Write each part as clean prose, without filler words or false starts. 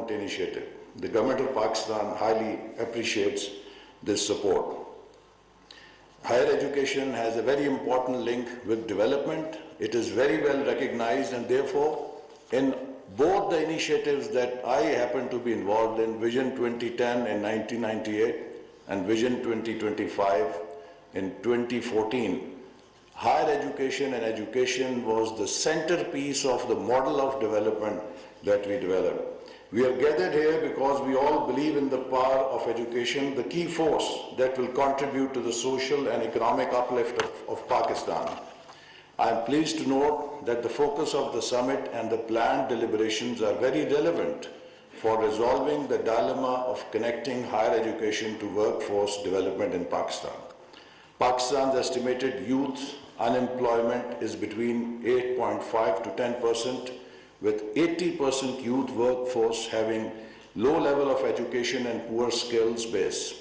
important initiative. The government of Pakistan highly appreciates this support. Higher education has a very important link with development. It is very well recognized, and therefore, in both the initiatives that I happen to be involved in, Vision 2010 in 1998 and Vision 2025 in 2014, higher education and education was the centerpiece of the model of development that we developed. We are gathered here because we all believe in the power of education, the key force that will contribute to the social and economic uplift of Pakistan. I am pleased to note that the focus of the summit and the planned deliberations are very relevant for resolving the dilemma of connecting higher education to workforce development in Pakistan. Pakistan's estimated youth unemployment is between 8.5 to 10%, with 80% youth workforce having low level of education and poor skills base,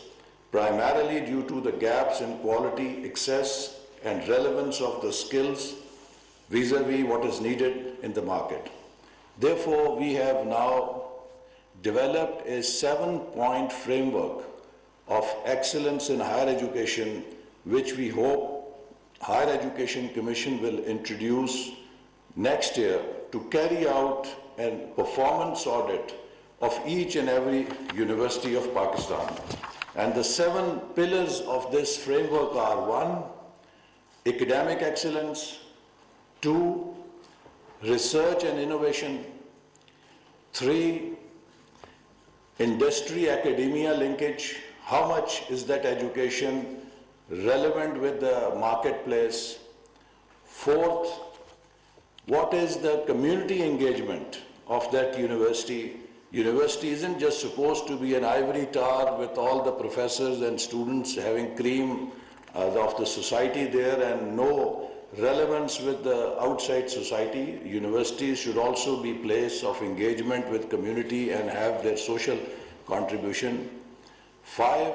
primarily due to the gaps in quality, access, and relevance of the skills vis-a-vis what is needed in the market. Therefore, we have now developed a 7-point framework of excellence in higher education, which we hope Higher Education Commission will introduce next year to carry out a performance audit of each and every university of Pakistan. And the 7 pillars of this framework are: 1, academic excellence; 2, research and innovation; 3, industry-academia linkage. How much is that education relevant with the marketplace? 4th, what is the community engagement of that university? University isn't just supposed to be an ivory tower with all the professors and students having cream of the society there and no relevance with the outside society. Universities should also be a place of engagement with community and have their social contribution. 5,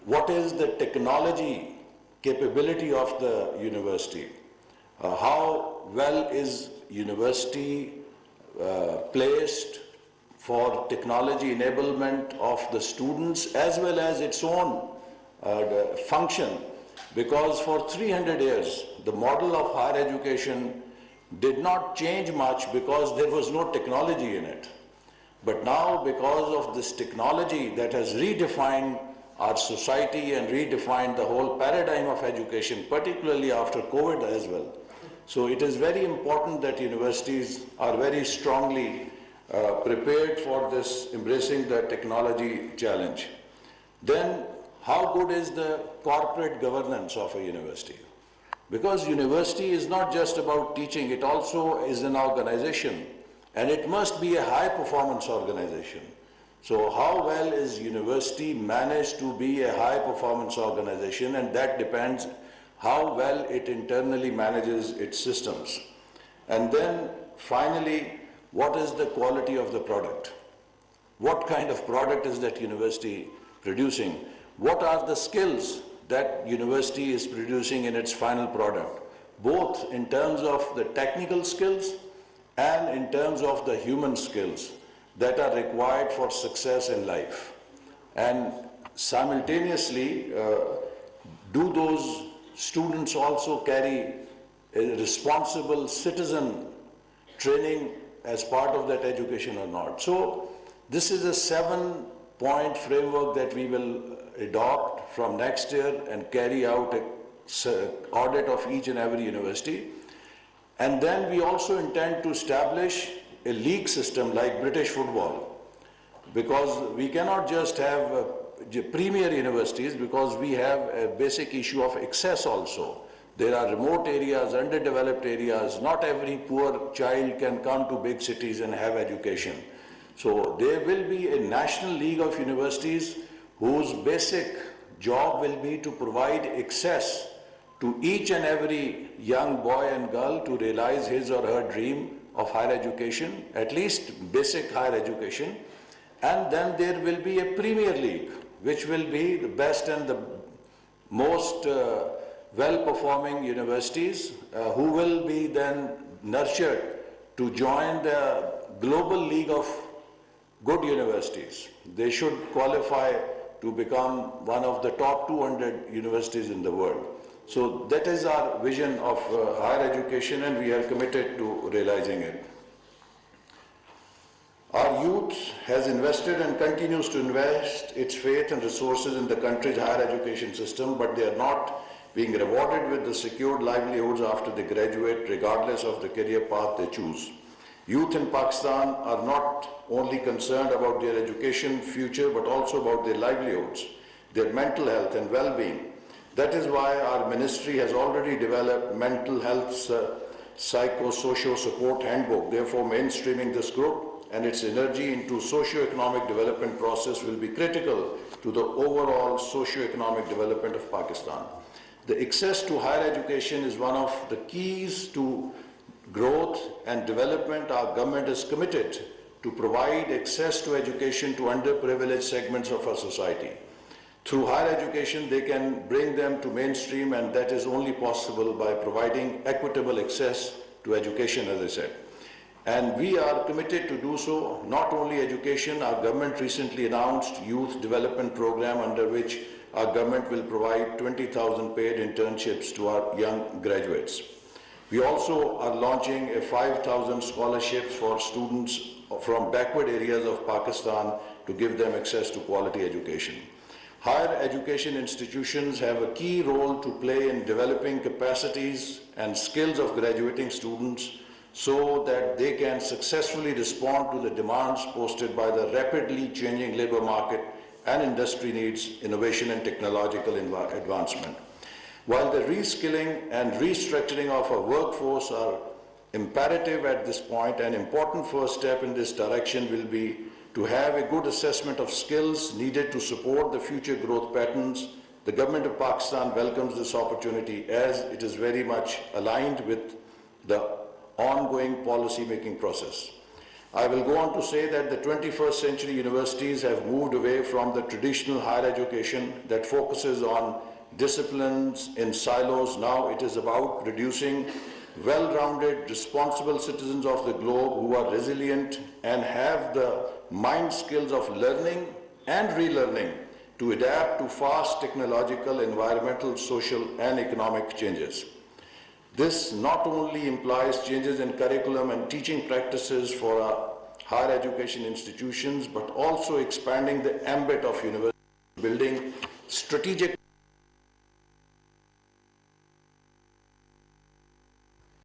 what is the technology capability of the university? How well is university placed for technology enablement of the students as well as its own function? Because for 300 years, the model of higher education did not change much because there was no technology in it. But now, because of this technology that has redefined our society and redefined the whole paradigm of education, particularly after COVID as well. So it is very important that universities are very strongly prepared for this, embracing the technology challenge. Then, how good is the corporate governance of a university? Because university is not just about teaching, it also is an organization, and it must be a high-performance organization. So how well is university managed to be a high-performance organization, and that depends how well it internally manages its systems. And then finally, what is the quality of the product? What kind of product is that university producing? What are the skills that university is producing in its final product, both in terms of the technical skills and in terms of the human skills that are required for success in life? And simultaneously, do those students also carry a responsible citizen training as part of that education or not? So this is a 7-point framework that we will adopt from next year and carry out an audit of each and every university. And then we also intend to establish a league system like British football, because we cannot just have premier universities, because we have a basic issue of access also. There are remote areas, underdeveloped areas. Not every poor child can come to big cities and have education. So there will be a national league of universities whose basic job will be to provide access to each and every young boy and girl to realize his or her dream of higher education, at least basic higher education. And then there will be a premier league, which will be the best and the most well-performing universities who will be then nurtured to join global league of good universities. They should qualify to become one of the top 200 universities in the world. So that is our vision of higher education, and we are committed to realizing it. Our youth has invested and continues to invest its faith and resources in the country's higher education system, but they are not being rewarded with the secured livelihoods after they graduate, regardless of the career path they choose. Youth in Pakistan are not only concerned about their education future, but also about their livelihoods, their mental health and well-being. That is why our ministry has already developed mental health psychosocial support handbook. Therefore, mainstreaming this group and its energy into socio-economic development process will be critical to the overall socio-economic development of Pakistan. The access to higher education is one of the keys to growth and development. Our government is committed to provide access to education to underprivileged segments of our society. Through higher education, they can bring them to mainstream, and that is only possible by providing equitable access to education, as I said. And we are committed to do so. Not only education, our government recently announced youth development program under which our government will provide 20,000 paid internships to our young graduates. We also are launching a 5,000 scholarships for students from backward areas of Pakistan to give them access to quality education. Higher education institutions have a key role to play in developing capacities and skills of graduating students so that they can successfully respond to the demands posted by the rapidly changing labor market and industry needs, innovation and technological advancement. While the reskilling and restructuring of our workforce are imperative at this point, an important first step in this direction will be to have a good assessment of skills needed to support the future growth patterns. The government of Pakistan welcomes this opportunity as it is very much aligned with the ongoing policy-making process. I will go on to say that the 21st century universities have moved away from the traditional higher education that focuses on disciplines in silos. Now it is about producing well-rounded, responsible citizens of the globe who are resilient and have the mind skills of learning and relearning to adapt to fast technological, environmental, social, and economic changes. This not only implies changes in curriculum and teaching practices for our higher education institutions, but also expanding the ambit of university, building strategic